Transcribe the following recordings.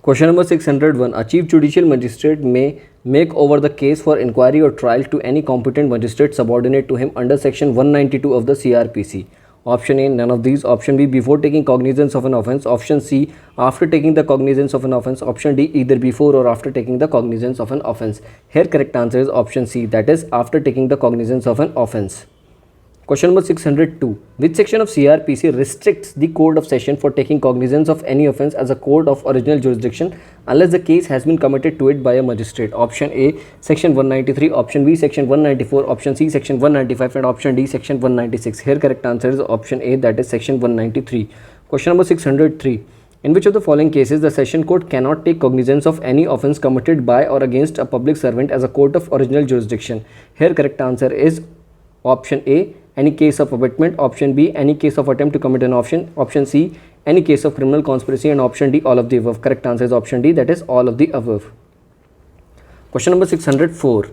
Question number 601. A chief judicial magistrate may make over the case for inquiry or trial to any competent magistrate subordinate to him under section 192 of the CrPC. Option A, none of these. Option B, before taking cognizance of an offence. Option C, after taking the cognizance of an offence. Option D, either before or after taking the cognizance of an offence. Here correct answer is option C, that is after taking the cognizance of an offence. Question number 602. Which section of CrPC restricts the Code of Session for taking cognizance of any offence as a court of original jurisdiction unless the case has been committed to it by a magistrate? Option A, section 193. Option B, section 194. Option C, section 195. And option D, section 196. Here correct answer is option A, that is section 193. Question number 603. In which of the following cases the Session Court cannot take cognizance of any offence committed by or against a public servant as a court of original jurisdiction? Here correct answer is option A, any case of abatement. Option B, any case of attempt to commit an offence. Option C, any case of criminal conspiracy. And option D, all of the above. Correct answer is option D, that is all of the above. Question number 604.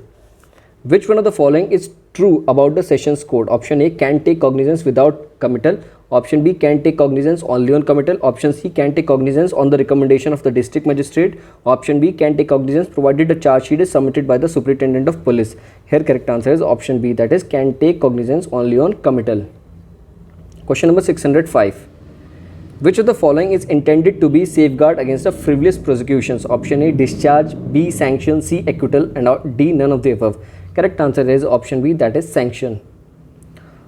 Which one of the following is true about the Sessions Code? Option A, can take cognizance without committal. Option B, can take cognizance only on committal. Option C, can take cognizance on the recommendation of the district magistrate. Option B, can take cognizance provided a charge sheet is submitted by the superintendent of police. Here correct answer is option B, that is can take cognizance only on committal. Question number 605. Which of the following is intended to be safeguard against the frivolous prosecutions? Option A, discharge. B, sanction. C, acquittal. And D, none of the above. Correct answer is option B, that is sanction.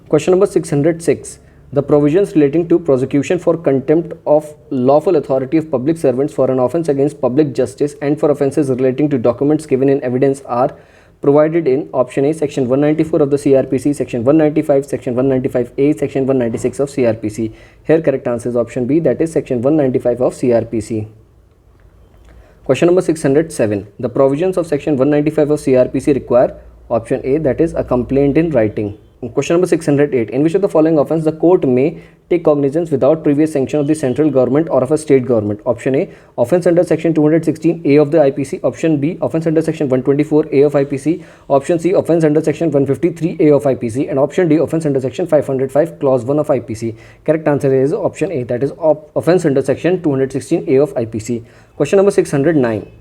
Question number 606. The provisions relating to prosecution for contempt of lawful authority of public servants for an offence against public justice and for offences relating to documents given in evidence are provided in option A, section 194 of the CrPC, section 195, section 195A, section 196 of CrPC. Here correct answer is option B, that is section 195 of CrPC. Question number 607. The provisions of section 195 of CrPC require option A, that is a complaint in writing. Question number 608. In which of the following offence the court may take cognizance without previous sanction of the central government or of a state government? Option A, offence under section 216A of the IPC. Option B, offence under section 124A of IPC. Option C, offence under section 153A of IPC. And option D, offence under section 505 clause 1 of IPC. Correct answer is option A, that is offence under section 216A of IPC. Question number 609.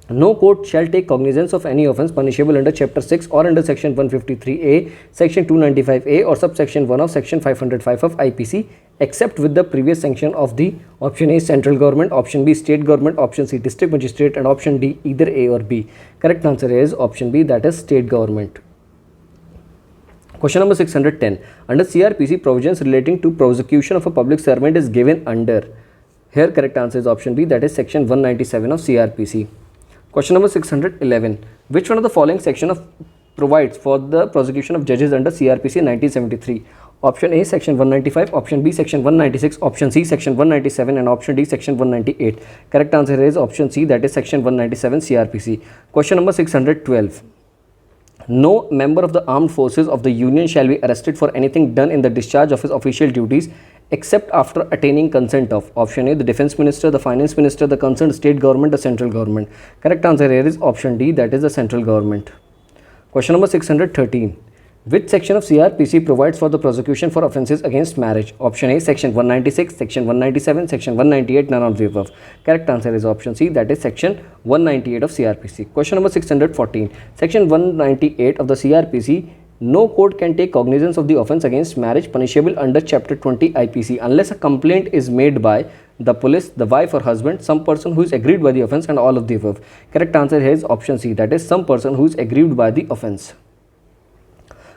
No court shall take cognizance of any offence punishable under chapter 6 or under section 153A, section 295A or subsection 1 of section 505 of IPC except with the previous sanction of the option A, central government, option B, state government, option C, district magistrate, and option D, either A or B. Correct answer is option B, that is state government. Question number 610. Under CrPC, provisions relating to prosecution of a public servant is given under. Here correct answer is option B, that is section 197 of CrPC. Question number 611. Which one of the following section provides for the prosecution of judges under CrPC 1973? Option A, section 195. Option B, section 196. Option C, section 197. And option D, section 198. Correct answer is option C, that is section 197 CrPC. Question number 612. No member of the armed forces of the Union shall be arrested for anything done in the discharge of his official duties except after attaining consent of option A, the defense minister, the finance minister, the concerned state government, the central government. Correct answer here is option D, that is the central government. Question number 613. Which section of CrPC provides for the prosecution for offences against marriage? Option A, section 196, section 197, section 198, none of the above. Correct answer is option C, that is section 198 of CrPC. Question number 614. Section 198 of the CrPC. No court can take cognizance of the offence against marriage punishable under chapter 20 IPC unless a complaint is made by the police, the wife or husband, some person who is aggrieved by the offence, and all of the above. Correct answer here is option C, that is some person who is aggrieved by the offence.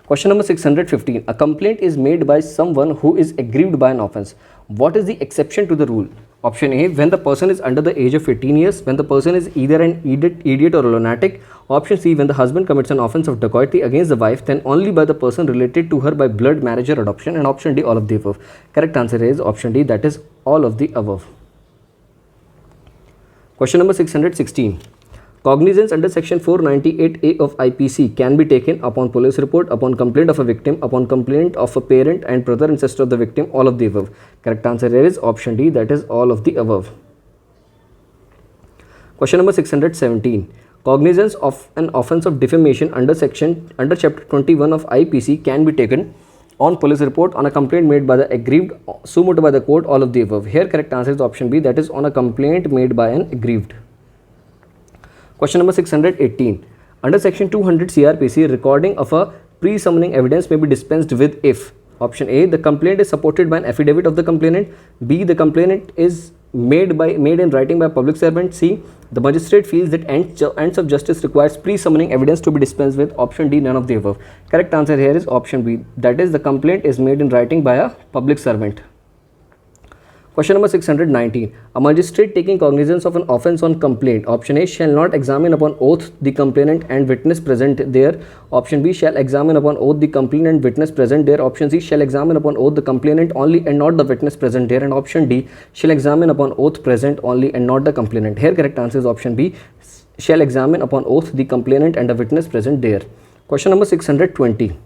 Question number 615. A complaint is made by someone who is aggrieved by an offence. What is the exception to the rule? Option A, when the person is under the age of 18 years, when the person is either an idiot or a lunatic. Option C, when the husband commits an offence of dacoity against the wife, then only by the person related to her by blood, marriage or adoption. And option D, all of the above. Correct answer is option D, that is all of the above. Question number 616. Cognizance under section 498A of IPC can be taken upon police report, upon complaint of a victim, upon complaint of a parent and brother and sister of the victim, all of the above. Correct answer here is option D, that is all of the above. Question number 617. Cognizance of an offence of defamation under chapter 21 of IPC can be taken on police report, on a complaint made by the aggrieved, suo motu by the court, all of the above. Here correct answer is option B, that is on a complaint made by an aggrieved. Question number 618. Under section 200 CrPC, recording of a pre-summoning evidence may be dispensed with if option A, the complaint is supported by an affidavit of the complainant, B, the complainant is made in writing by a public servant, C, the magistrate feels that ends of justice requires pre-summoning evidence to be dispensed with, option D, none of the above. Correct answer here is option B, that is the complaint is made in writing by a public servant. Question number 619. A magistrate taking cognizance of an offence on complaint, option A, shall not examine upon oath the complainant and witness present there, option B, shall examine upon oath the complainant and witness present there, option C, shall examine upon oath the complainant only and not the witness present there, and option D, shall examine upon oath present only and not the complainant. Here correct answer is option B, shall examine upon oath the complainant and the witness present there. Question number 620.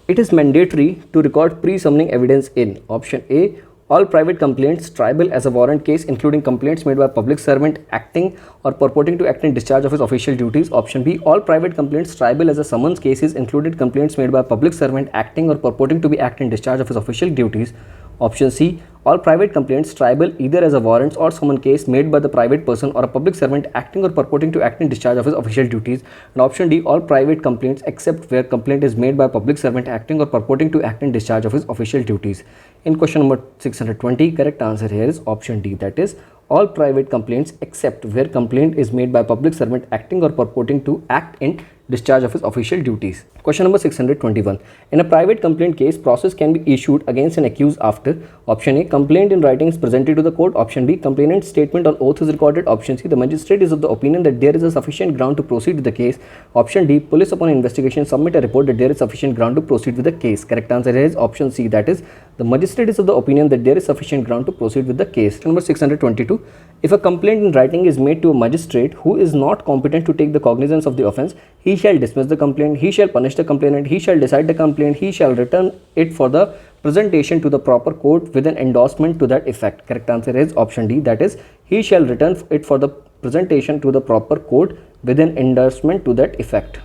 It is mandatory to record pre-summoning evidence in option A, all private complaints triable as a warrant case, including complaints made by a public servant acting or purporting to act in discharge of his official duties, option B, all private complaints triable as a summons cases, including complaints made by a public servant acting or purporting to be act in discharge of his official duties, option C, all private complaints triable either as a warrants or summon case made by the private person or a public servant acting or purporting to act in discharge of his official duties, and option D, all private complaints except where complaint is made by a public servant acting or purporting to act in discharge of his official duties. In question number 620, correct answer here is option D, that is all private complaints except where complaint is made by a public servant acting or purporting to act in discharge of his official duties. Question number 621. In a private complaint case, process can be issued against an accused after option A, complaint in writing is presented to the court, option B, complainant's statement on oath is recorded, option C, the magistrate is of the opinion that there is a sufficient ground to proceed with the case, option D, police upon investigation submit a report that there is sufficient ground to proceed with the case. Correct answer here is option C, that is the magistrate is of the opinion that there is sufficient ground to proceed with the case. Number 622. If a complaint in writing is made to a magistrate who is not competent to take the cognizance of the offence, he shall dismiss the complaint, he shall punish the complainant, he shall decide the complaint, he shall return it for the presentation to the proper court with an endorsement to that effect. Correct answer is option D, that is he shall return it for the presentation to the proper court with an endorsement to that effect.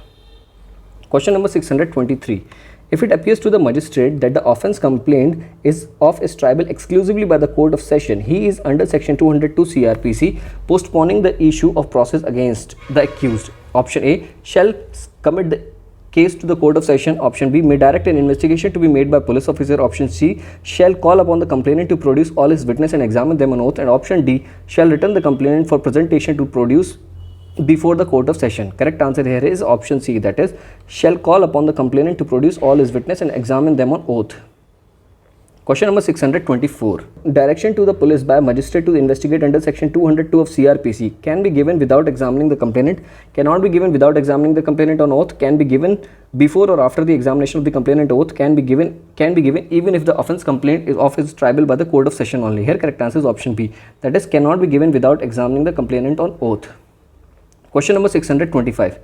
Question number 623. If it appears to the magistrate that the offence complained is triable exclusively by the court of session, he is under section 202 CrPC postponing the issue of process against the accused. Option A, shall commit the case to the court of session, option B, may direct an investigation to be made by police officer, option C, shall call upon the complainant to produce all his witness and examine them on oath, and option D, shall return the complainant for presentation to produce before the court of session. Correct answer here is option C, that is shall call upon the complainant to produce all his witness and examine them on oath. Question number 624. Direction to the police by a magistrate to investigate under section 202 of CrPC can be given without examining the complainant, cannot be given without examining the complainant on oath, can be given before or after the examination of the complainant oath, can be given even if the offence complaint is triable by the court of session only. Here correct answer is option B, that is cannot be given without examining the complainant on oath. Question number 625.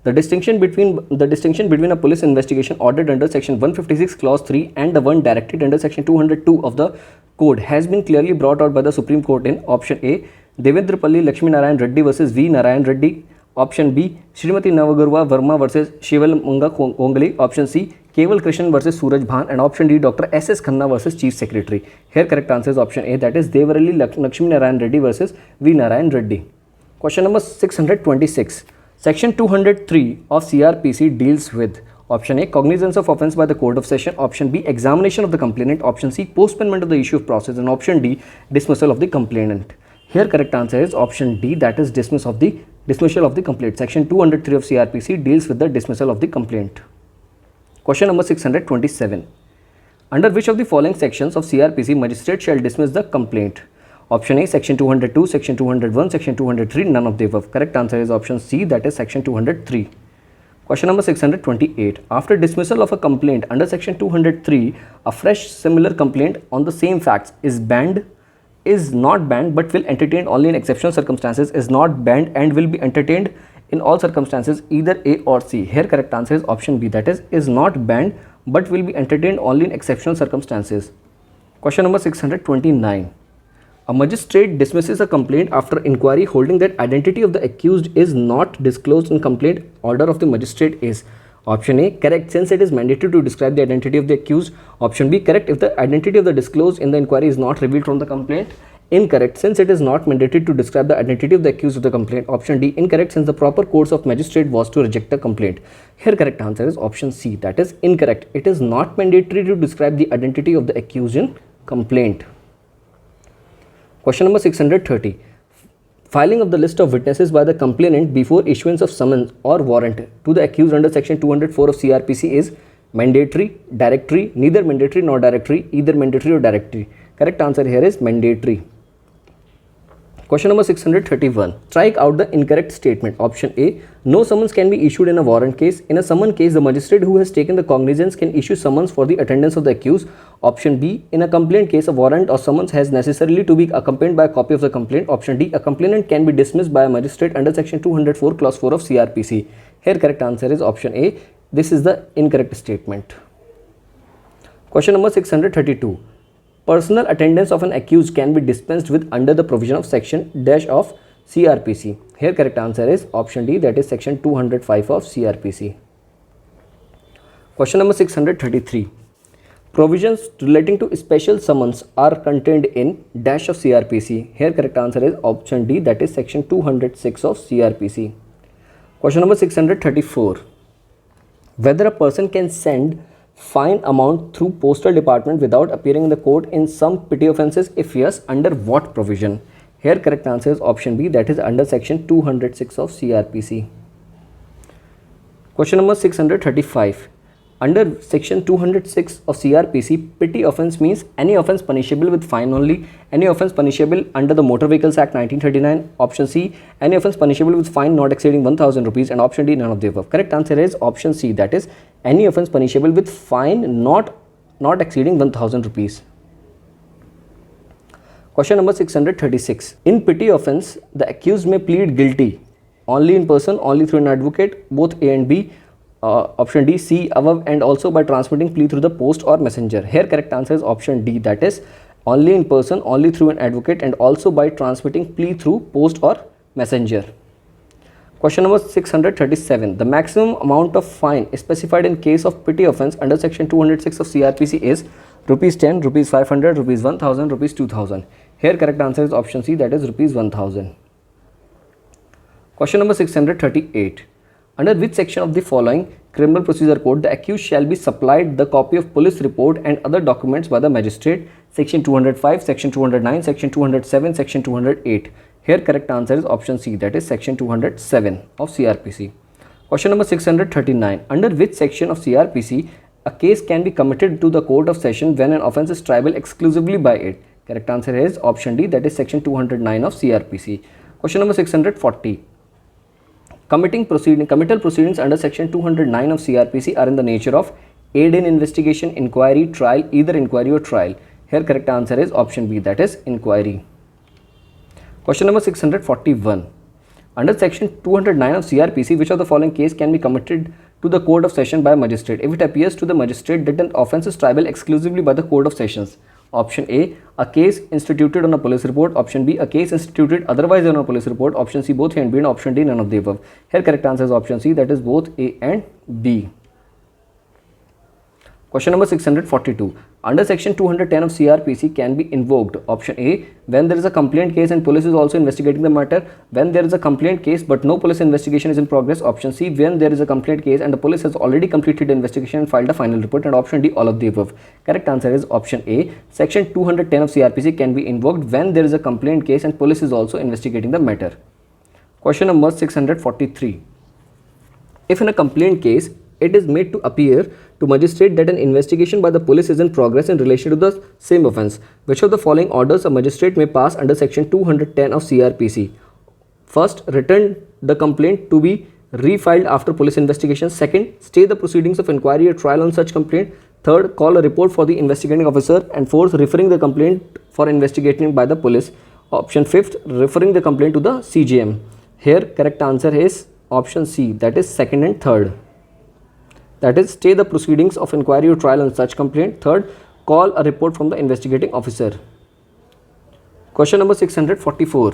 The distinction between a police investigation ordered under section 156 clause 3 and the one directed under section 202 of the code has been clearly brought out by the Supreme Court in option A, Devendrapalli Lakshmi Narayan Reddy versus V Narayan Reddy, option B, Srimati Navagurva Verma versus 𝐶𝐈𝐿 𝐿𝐿, option C, Keval Krishnan versus Suraj Bhan, and option D, Dr. S.S. Khanna versus Chief Secretary. Here correct answer is option A, that is Devaralli Lakshmi Narayan Reddy versus V Narayan Reddy. Question number 626. Section 203 of CrPC deals with option A, cognizance of offence by the court of session, option B, examination of the complainant, option C, postponement of the issue of process, and option D, dismissal of the complainant. Here correct answer is option D, that is dismissal of the complaint. Section 203 of CrPC deals with the dismissal of the complaint. Question number 627. Under which of the following sections of CrPC magistrate shall dismiss the complaint? Option A, section 202, section 201, section 203, none of the above. Correct answer is option C, that is section 203. Question number 628. After dismissal of a complaint under section 203, a fresh similar complaint on the same facts is not banned but will entertain only in exceptional circumstances, is not banned and will be entertained in all circumstances, either A or C. Here correct answer is option B, that is not banned but will be entertained only in exceptional circumstances. Question number 629. A magistrate dismisses a complaint after inquiry holding that identity of the accused is not disclosed in complaint. Order of the magistrate is Option A, correct, since it is mandatory to describe the identity of the accused. Option B, correct, if the identity of the disclosed in the inquiry is not revealed from the complaint. Incorrect, since it is not mandatory to describe the identity of the accused of the complaint. Option D, incorrect, since the proper course of magistrate was to reject the complaint. Here correct answer is option C, that is incorrect. It is not mandatory to describe the identity of the accused in complaint. Question number 630. Filing of the list of witnesses by the complainant before issuance of summons or warrant to the accused under section 204 of CrPC is mandatory, directory, neither mandatory nor directory, either mandatory or directory. Correct answer here is mandatory. Question number 631. Strike out the incorrect statement. Option A, no summons can be issued in a warrant case. In a summon case, the magistrate who has taken the cognizance can issue summons for the attendance of the accused. Option B, in a complaint case, a warrant or summons has necessarily to be accompanied by a copy of the complaint. Option D, a complainant can be dismissed by a magistrate under section 204 clause 4 of CrPC. Here correct answer is option A. This is the incorrect statement. Question number 632. Personal attendance of an accused can be dispensed with under the provision of section dash of CrPC. Here correct answer is option D, that is section 205 of CrPC. Question number 633. Provisions relating to special summons are contained in dash of CrPC. Here correct answer is option D, that is section 206 of CrPC. Question number 634. Whether a person can send fine amount through postal department without appearing in the court in some petty offences? If yes, under what provision? Here correct answer is option B, that is under section 206 of CrPC. Question number 635. Under section 206 of CrPC, petty offence means any offence punishable with fine only. Any offence punishable under the Motor Vehicles Act 1939. Option C, any offence punishable with fine not exceeding 1000 rupees, and option D, none of the above. Correct answer is option C, that is any offence punishable with fine not exceeding 1000 rupees. Question number 636. In petty offence, the accused may plead guilty only in person, only through an advocate, both A and B. Option D, C, above, and also by transmitting plea through the post or messenger. Here correct answer is option D, that is only in person, only through an advocate, and also by transmitting plea through post or messenger. Question number 637. The maximum amount of fine specified in case of petty offence under section 206 of CrPC is rupees 10, rupees 500, rupees 1000, rupees 2000. Here correct answer is option C, that is rupees 1000. Question number 638. Under which section of the following Criminal Procedure Code the accused shall be supplied the copy of police report and other documents by the magistrate? Section 205, section 209, section 207, section 208. Here correct answer is option C, that is section 207 of CrPC. Question number 639. Under which section of CrPC a case can be committed to the Court of Session when an offence is triable exclusively by it? Correct answer is option D, that is section 209 of CrPC. Question number 640. Committal proceedings under section 209 of CrPC are in the nature of aid in investigation, inquiry, trial, either inquiry or trial. Here correct answer is option B, that is inquiry. Question number 641. Under section 209 of CrPC, which of the following case can be committed to the Court of Session by a magistrate if it appears to the magistrate that an offence is triable exclusively by the Court of Sessions? Option A case instituted on a police report. Option B, a case instituted otherwise on a police report. Option C, both A and B, and option D, none of the above. Here correct answer is option C, that is both A and B. Question number 642. Under section 210 of CrPC can be invoked. Option A, when there is a complaint case and police is also investigating the matter. When there is a complaint case but no police investigation is in progress. Option C, when there is a complaint case and the police has already completed the investigation and filed a final report. And option D, all of the above. Correct answer is option A. Section 210 of CrPC can be invoked when there is a complaint case and police is also investigating the matter. Question number 643. If in a complaint case it is made to appear to magistrate that an investigation by the police is in progress in relation to the same offence, which of the following orders a magistrate may pass under section 210 of CrPC? First, return the complaint to be refiled after police investigation. Second, stay the proceedings of inquiry or trial on such complaint. Third, call a report for the investigating officer. And fourth, referring the complaint for investigation by the police. Option fifth, referring the complaint to the CJM. Here correct answer is option C, that is second and third. That is, stay the proceedings of inquiry or trial on such complaint. Third, call a report from the investigating officer. Question number 644.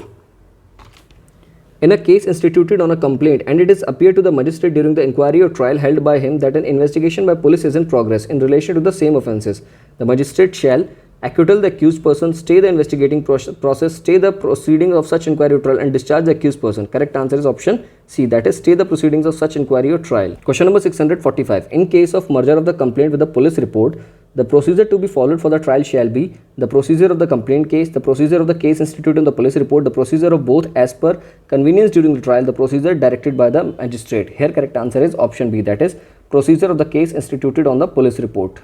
In a case instituted on a complaint and it is appeared to the magistrate during the inquiry or trial held by him that an investigation by police is in progress in relation to the same offences, the magistrate shall acquittal the accused person, stay the investigating process, stay the proceedings of such inquiry or trial and discharge the accused person. Correct answer is option C, that is stay the proceedings of such inquiry or trial. Question number 645. In case of merger of the complaint with the police report, the procedure to be followed for the trial shall be the procedure of the complaint case, the procedure of the case instituted in the police report, the procedure of both as per convenience during the trial, the procedure directed by the magistrate. Here correct answer is option B, that is procedure of the case instituted on the police report.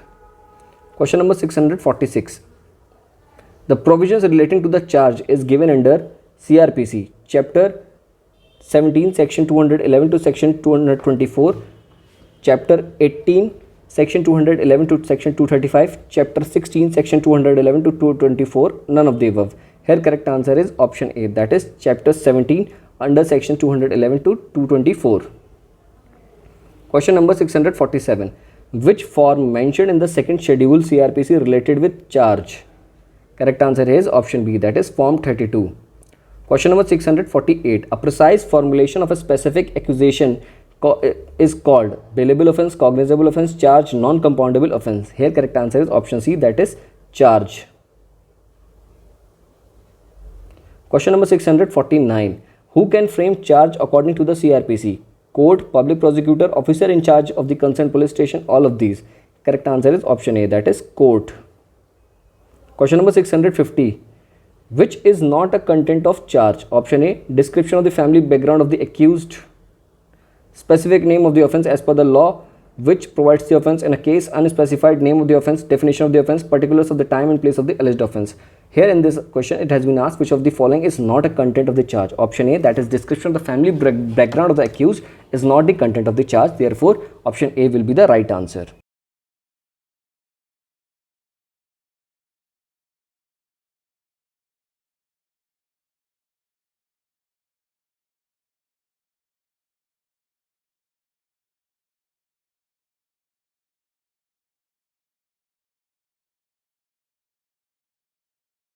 Question number 646. The provisions relating to the charge is given under CrPC, Chapter 17, Section 211 to Section 224, Chapter 18, Section 211 to Section 235, Chapter 16, Section 211 to 224, none of the above. Here correct answer is option A, that is Chapter 17 under Section 211 to 224. Question number 647. Which form mentioned in the second schedule CrPC related with charge? Correct answer is option B, that is Form 32. Question number 648. A precise formulation of a specific accusation is called bailable offence, cognizable offence, charge, non-compoundable offence. Here correct answer is option C, that is charge. Question number 649. Who can frame charge according to the CrPC? Court, public prosecutor, officer in charge of the concerned police station, all of these. Correct answer is option A, that is court. Question number 650. Which is not a content of charge? Option A, description of the family background of the accused, specific name of the offence as per the law which provides the offence in a case, unspecified name of the offence, definition of the offence, particulars of the time and place of the alleged offence. Here in this question it has been asked which of the following is not a content of the charge. Option A, that is description of the family background of the accused, is not the content of the charge. Therefore option A will be the right answer.